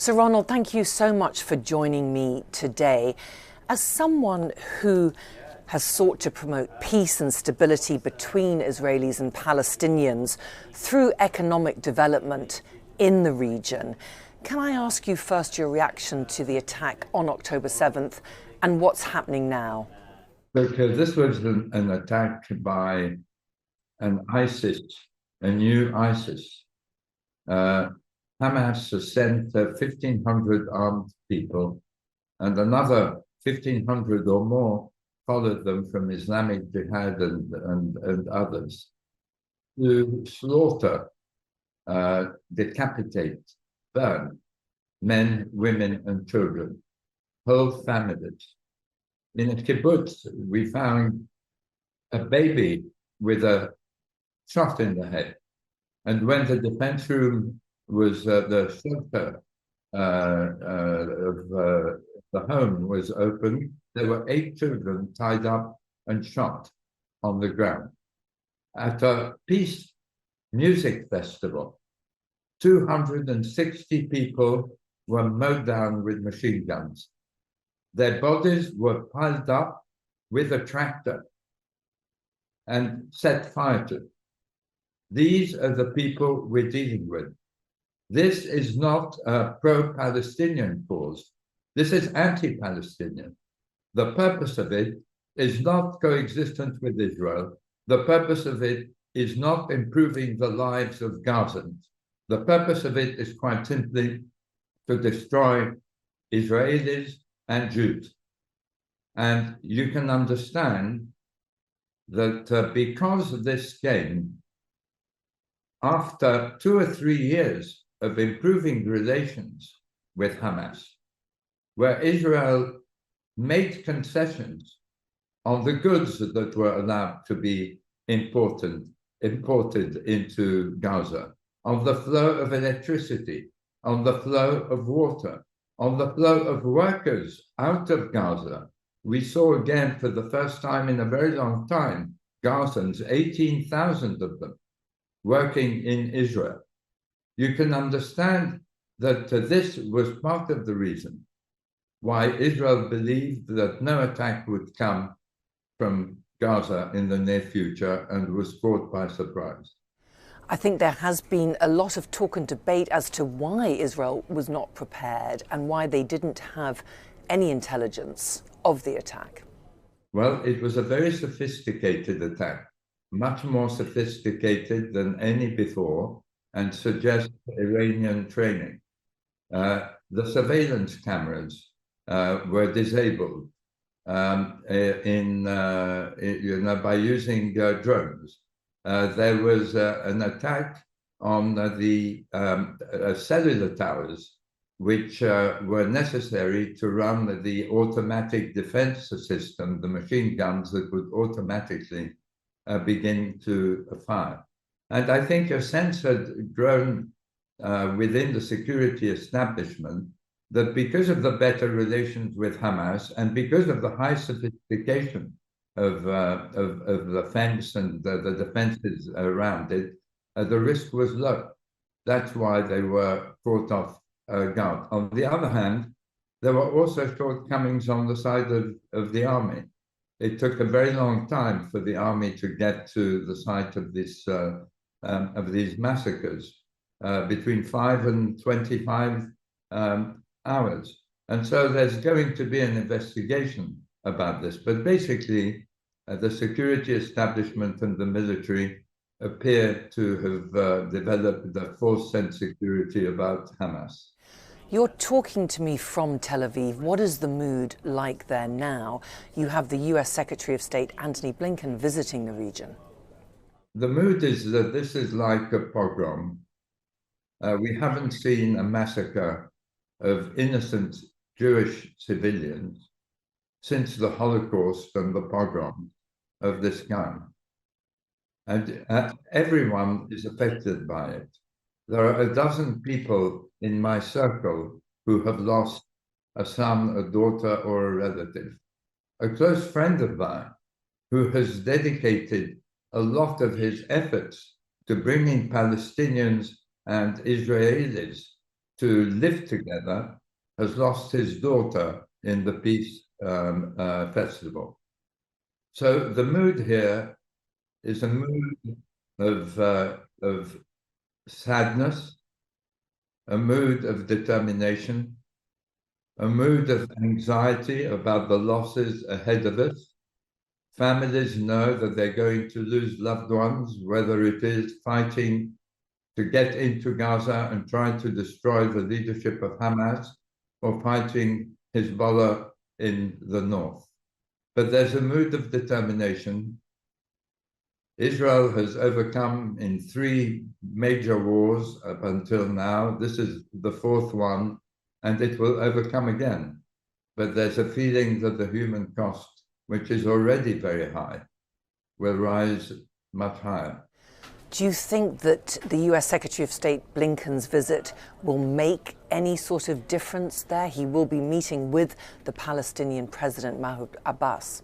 So, Ronald, thank you so much for joining me today. As someone who has sought to promote peace and stability between Israelis and Palestinians through economic development in the region, can I ask you first your reaction to the attack on October 7th and what's happening now? Because this was an attack by an ISIS, a new ISIS. Hamas has sent 1,500 armed people, and another 1,500 or more followed them from Islamic Jihad and others to slaughter, decapitate, burn men, women, and children, whole families. In a kibbutz, we found a baby with a shot in the head. And when the defense room was the shelter of the home was opened, there were 8 children tied up and shot on the ground. At a peace music festival, 260 people were mowed down with machine guns. Their bodies were piled up with a tractor and set fire to. These are the people we're dealing with. This is not a pro-Palestinian cause. This is anti-Palestinian. The purpose of it is not coexistence with Israel. The purpose of it is not improving the lives of Gazans. The purpose of it is quite simply to destroy Israelis and Jews. And you can understand that because of this game, after 2 or 3 years of improving relations with Hamas, where Israel made concessions on the goods that were allowed to be imported into Gaza, on the flow of electricity, on the flow of water, on the flow of workers out of Gaza. We saw again for the first time in a very long time, Gazans, 18,000 of them, working in Israel. You can understand that this was part of the reason why Israel believed that no attack would come from Gaza in the near future and was caught by surprise. I think there has been a lot of talk and debate as to why Israel was not prepared and why they didn't have any intelligence of the attack. Well, it was a very sophisticated attack, much more sophisticated than any before, and suggests Iranian training. The surveillance cameras were disabled by using drones. There was an attack on the cellular towers, which were necessary to run the automatic defense system, the machine guns that would automatically begin to fire. And I think a sense had grown within the security establishment that because of the better relations with Hamas and because of the high sophistication of the fence and the defenses around it, the risk was low. That's why they were caught off guard. On the other hand, there were also shortcomings on the side of the army. It took a very long time for the army to get to the site of this of these massacres, between 5 and 25 hours. And so there's going to be an investigation about this. But basically, the security establishment and the military appear to have developed a false sense of security about Hamas. You're talking to me from Tel Aviv. What is the mood like there now? You have the US Secretary of State, Antony Blinken, visiting the region. The mood is that this is like a pogrom. We haven't seen a massacre of innocent Jewish civilians since the Holocaust and the pogrom of this kind. And everyone is affected by it. There are a dozen people in my circle who have lost a son, a daughter, or a relative. A close friend of mine who has dedicated a lot of his efforts to bringing Palestinians and Israelis to live together has lost his daughter in the peace festival. So the mood here is a mood of sadness, a mood of determination, a mood of anxiety about the losses ahead of us. Families know that they're going to lose loved ones, whether it is fighting to get into Gaza and trying to destroy the leadership of Hamas, or fighting Hezbollah in the north. But there's a mood of determination. Israel has overcome in 3 major wars up until now. This is the 4th one, and it will overcome again. But there's a feeling that the human cost, which is already very high, will rise much higher. Do you think that the US Secretary of State Blinken's visit will make any sort of difference there? He will be meeting with the Palestinian President Mahmoud Abbas.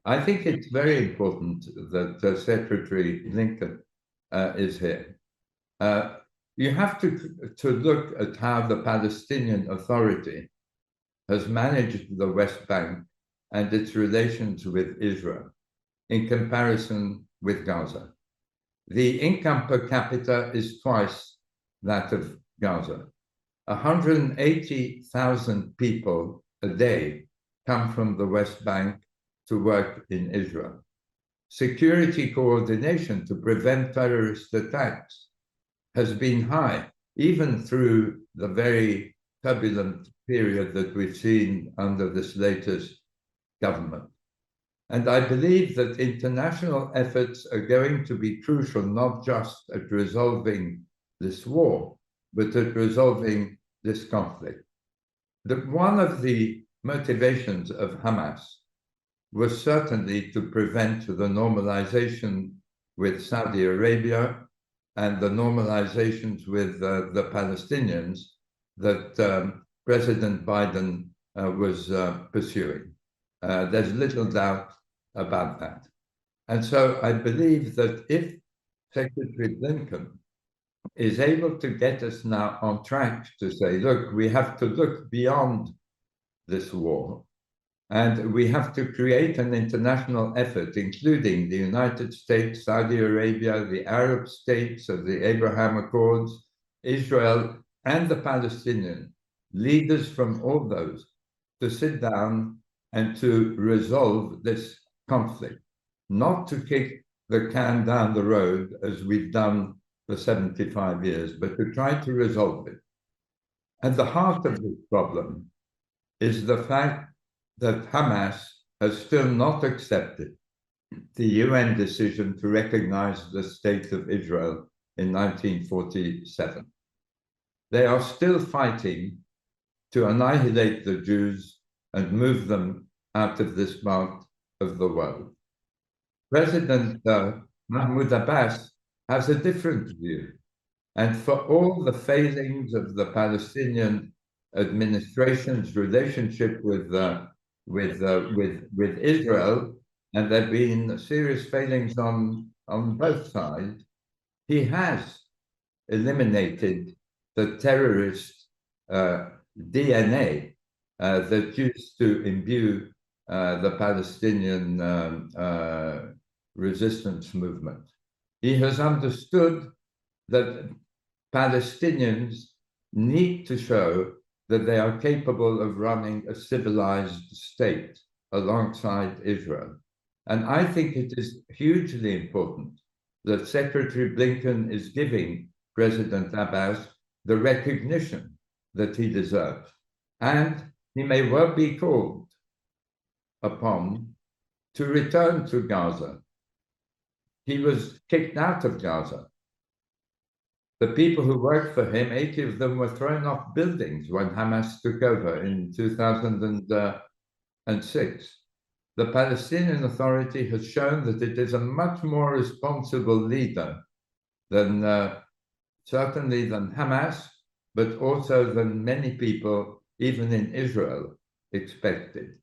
I think it's very important that Secretary Blinken is here. You have to look at how the Palestinian Authority has managed the West Bank and its relations with Israel in comparison with Gaza. The income per capita is twice that of Gaza. 180,000 people a day come from the West Bank to work in Israel. Security coordination to prevent terrorist attacks has been high, even through the very turbulent period that we've seen under this latest government. And I believe that international efforts are going to be crucial, not just at resolving this war, but at resolving this conflict. One of the motivations of Hamas was certainly to prevent the normalization with Saudi Arabia and the normalizations with the Palestinians that President Biden was pursuing. There's little doubt about that. And so I believe that if Secretary Blinken is able to get us now on track to say, look, we have to look beyond this war, and we have to create an international effort, including the United States, Saudi Arabia, the Arab states of the Abraham Accords, Israel, and the Palestinians, leaders from all those, to sit down and to resolve this conflict, not to kick the can down the road as we've done for 75 years, but to try to resolve it. And the heart of this problem is the fact that Hamas has still not accepted the UN decision to recognize the state of Israel in 1947. They are still fighting to annihilate the Jews and move them out of this part of the world. President Mahmoud Abbas has a different view. And for all the failings of the Palestinian administration's relationship with Israel, and there have been serious failings on both sides, he has eliminated the terrorist DNA that used to imbue the Palestinian resistance movement. He has understood that Palestinians need to show that they are capable of running a civilized state alongside Israel. And I think it is hugely important that Secretary Blinken is giving President Abbas the recognition that he deserves. And he may well be called upon to return to Gaza. He was kicked out of Gaza. The people who worked for him, 80 of them were thrown off buildings when Hamas took over in 2006. The Palestinian Authority has shown that it is a much more responsible leader than certainly than Hamas, but also than many people, even in Israel, expected.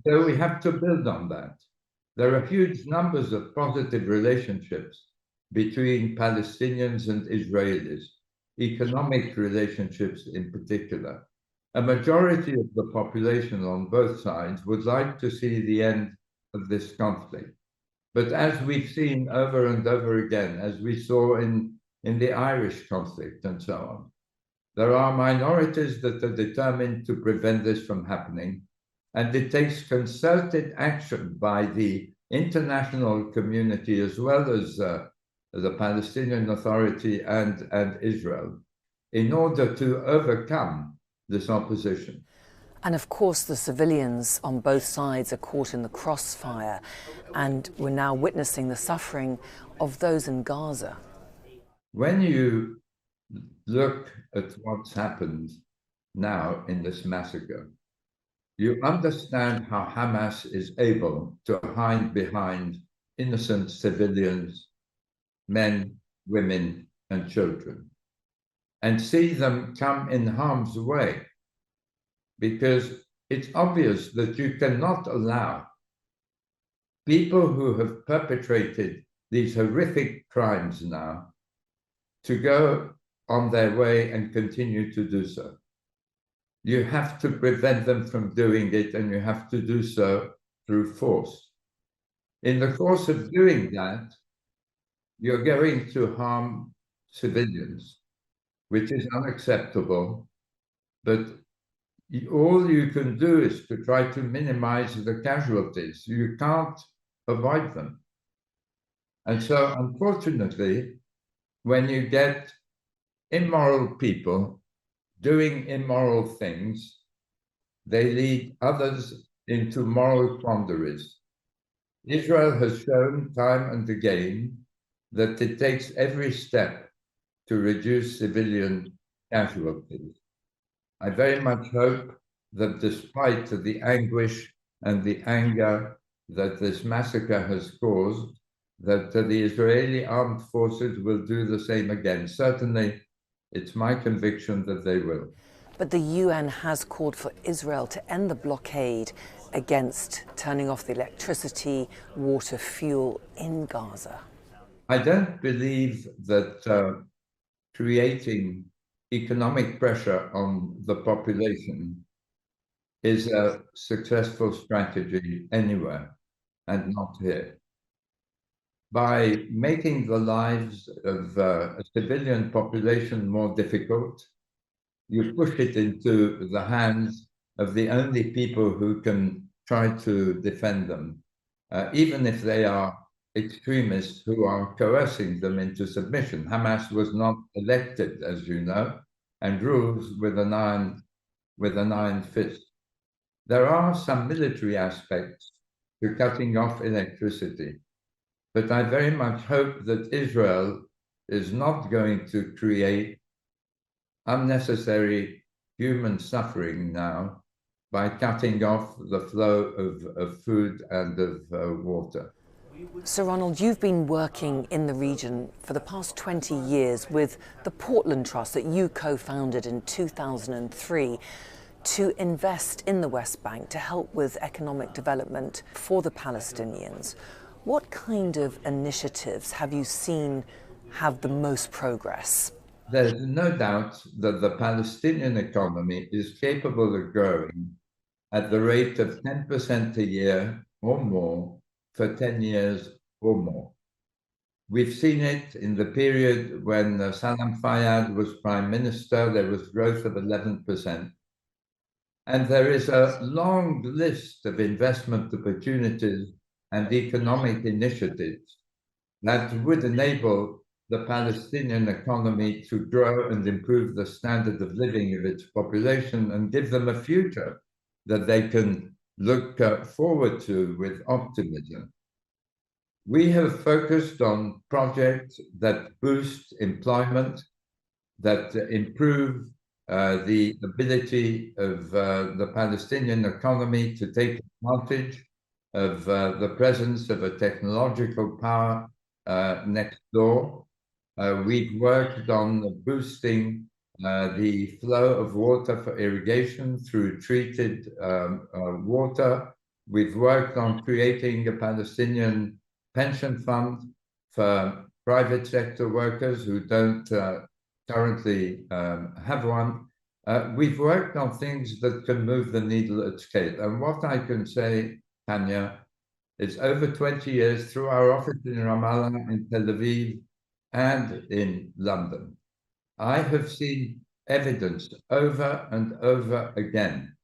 So we have to build on that. There are huge numbers of positive relationships between Palestinians and Israelis. economic relationships in particular. A majority of the population on both sides would like to see the end of this conflict. But as we've seen over and over again, as we saw in the Irish conflict and so on, there are minorities that are determined to prevent this from happening. And it takes concerted action by the international community as well as the Palestinian Authority and Israel in order to overcome this opposition. And of course, the civilians on both sides are caught in the crossfire, and we're now witnessing the suffering of those in Gaza. When you look at what's happened now in this massacre, you understand how Hamas is able to hide behind innocent civilians, men, women, and children, and see them come in harm's way, because it's obvious that you cannot allow people who have perpetrated these horrific crimes now to go on their way and continue to do so. You have to prevent them from doing it, and you have to do so through force. In the course of doing that, you're going to harm civilians, which is unacceptable, but all you can do is to try to minimize the casualties. You can't avoid them. And so, unfortunately, when you get immoral people doing immoral things, they lead others into moral quandaries. Israel has shown time and again that it takes every step to reduce civilian casualties. I very much hope that despite the anguish and the anger that this massacre has caused, that the Israeli armed forces will do the same again. Certainly, it's my conviction that they will. But the UN has called for Israel to end the blockade against turning off the electricity, water, fuel in Gaza. I don't believe that creating economic pressure on the population is a successful strategy anywhere, and not here. By making the lives of a civilian population more difficult, you push it into the hands of the only people who can try to defend them, even if they are extremists who are coercing them into submission. Hamas was not elected, as you know, and rules with an iron fist. There are some military aspects to cutting off electricity, but I very much hope that Israel is not going to create unnecessary human suffering now by cutting off the flow of food and of water. So, Ronald, you've been working in the region for the past 20 years with the Portland Trust that you co-founded in 2003 to invest in the West Bank to help with economic development for the Palestinians. What kind of initiatives have you seen have the most progress? There's no doubt that the Palestinian economy is capable of growing at the rate of 10% a year or more for 10 years or more. We've seen it in the period when Salam Fayyad was prime minister. There was growth of 11%. And there is a long list of investment opportunities and economic initiatives that would enable the Palestinian economy to grow and improve the standard of living of its population and give them a future that they can look forward to with optimism. We have focused on projects that boost employment, that improve the ability of the Palestinian economy to take advantage of the presence of a technological power next door. We've worked on boosting the flow of water for irrigation through treated water. We've worked on creating a Palestinian pension fund for private sector workers who don't currently have one. We've worked on things that can move the needle at scale. And what I can say, Tania, is over 20 years through our office in Ramallah, in Tel Aviv, and in London, I have seen evidence over and over again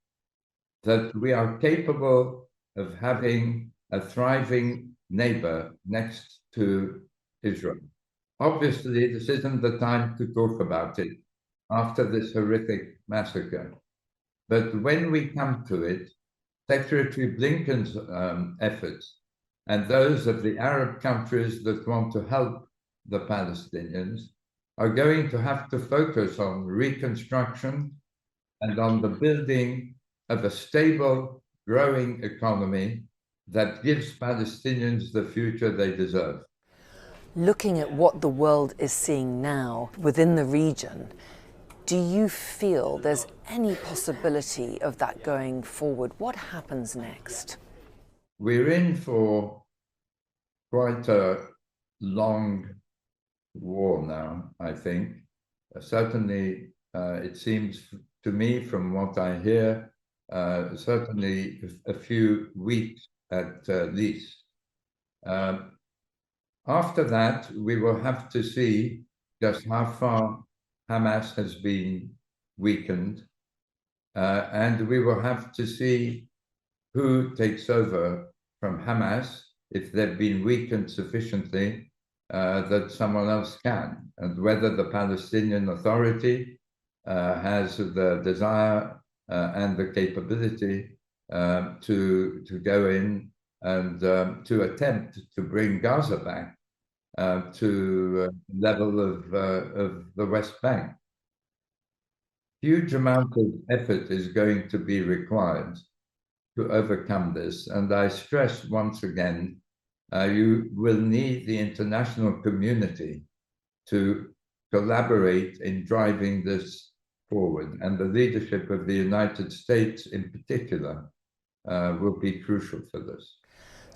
that we are capable of having a thriving neighbor next to Israel. Obviously, this isn't the time to talk about it after this horrific massacre. But when we come to it, Secretary Blinken's efforts and those of the Arab countries that want to help the Palestinians are going to have to focus on reconstruction and on the building of a stable, growing economy that gives Palestinians the future they deserve. Looking at what the world is seeing now within the region, do you feel there's any possibility of that going forward? What happens next? We're in for quite a long war now, I think. Certainly, it seems to me from what I hear, certainly a few weeks at least. After that, we will have to see just how far Hamas has been weakened, and we will have to see who takes over from Hamas if they've been weakened sufficiently that someone else can, and whether the Palestinian Authority has the desire and the capability to go in and to attempt to bring Gaza back to level of the West Bank. Huge amount of effort is going to be required to overcome this, and I stress once again, you will need the international community to collaborate in driving this forward, and the leadership of the United States in particular will be crucial for this.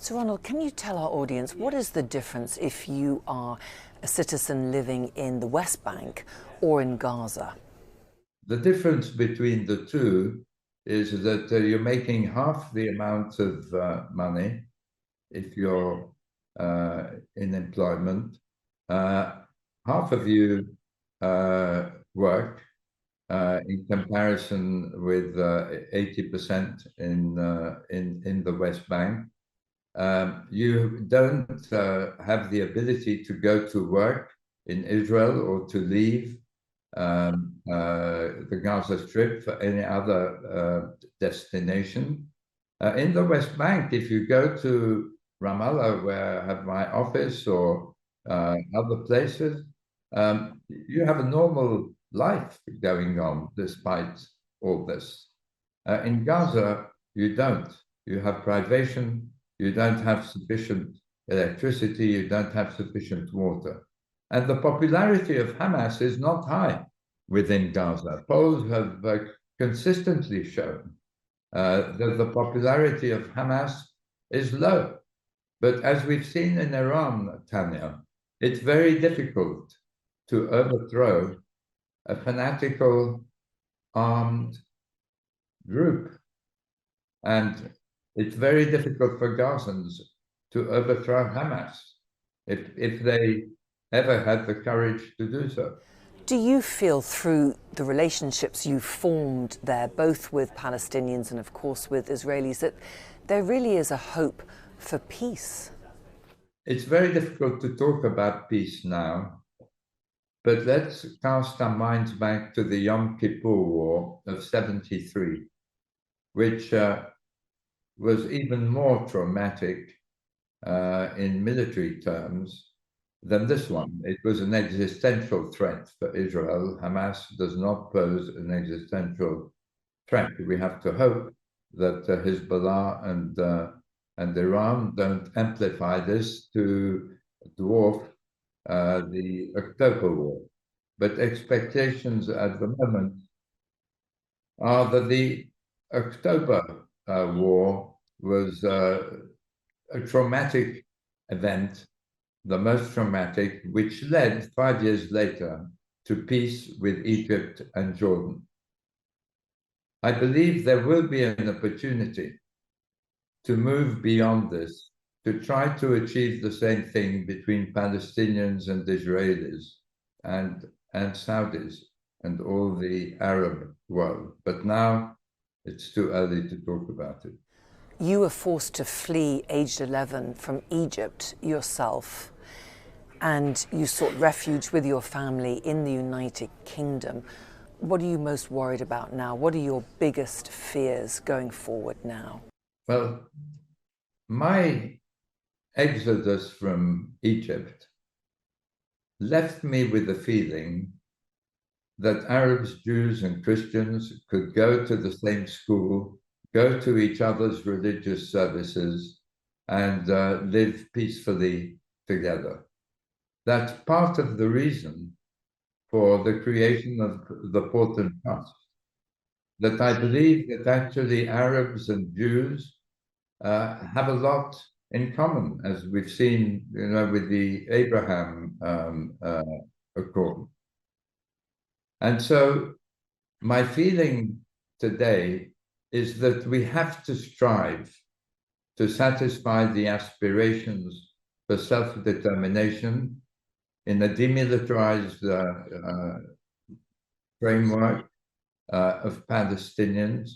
So Ronald, can you tell our audience what is the difference if you are a citizen living in the West Bank or in Gaza? The difference between the two is that you're making half the amount of money if you're in employment. Half of you work in comparison with 80% in the West Bank. You don't have the ability to go to work in Israel or to leave the Gaza Strip for any other destination. In the West Bank, if you go to Ramallah, where I have my office, or other places, you have a normal life going on despite all this. In Gaza, you don't. You have privation, you don't have sufficient electricity, you don't have sufficient water. And the popularity of Hamas is not high within Gaza. Polls have consistently shown that the popularity of Hamas is low. But as we've seen in Iran, Tania, it's very difficult to overthrow a fanatical armed group. And it's very difficult for Gazans to overthrow Hamas if they ever had the courage to do so. Do you feel through the relationships you've formed there, both with Palestinians and of course with Israelis, that there really is a hope for peace? It's very difficult to talk about peace now, but let's cast our minds back to the Yom Kippur War of '73, which was even more traumatic in military terms than this one. It was an existential threat for Israel. Hamas does not pose an existential threat. We have to hope that Hezbollah and Iran don't amplify this to dwarf the October War. But expectations at the moment are that the October War was a traumatic event, the most traumatic, which led 5 years later to peace with Egypt and Jordan. I believe there will be an opportunity to move beyond this, to try to achieve the same thing between Palestinians and Israelis and Saudis and all the Arab world. But now it's too early to talk about it. You were forced to flee aged 11 from Egypt yourself, and you sought refuge with your family in the United Kingdom. What are you most worried about now? What are your biggest fears going forward now? Well, my exodus from Egypt left me with the feeling that Arabs, Jews, and Christians could go to the same school, go to each other's religious services, and live peacefully together. That's part of the reason for the creation of the Portland Trust, that I believe that actually Arabs and Jews have a lot in common, as we've seen, with the Abraham Accord. And so my feeling today is that we have to strive to satisfy the aspirations for self-determination in a demilitarized framework of Palestinians.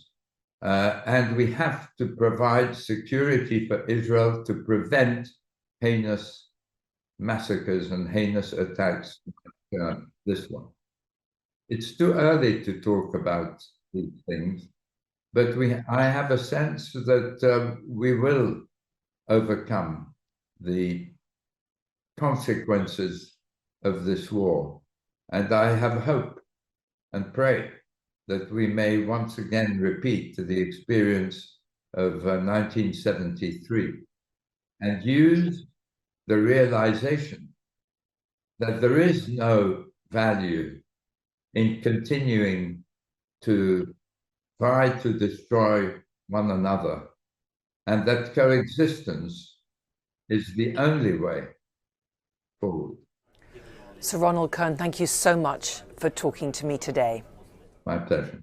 And we have to provide security for Israel to prevent heinous massacres and heinous attacks like this one. It's too early to talk about these things, but I have a sense that we will overcome the consequences of this war. And I have hope and pray that we may once again repeat the experience of 1973 and use the realization that there is no value in continuing to try to destroy one another, and that coexistence is the only way forward. Sir Ronald Cohen, thank you so much for talking to me today. My pleasure.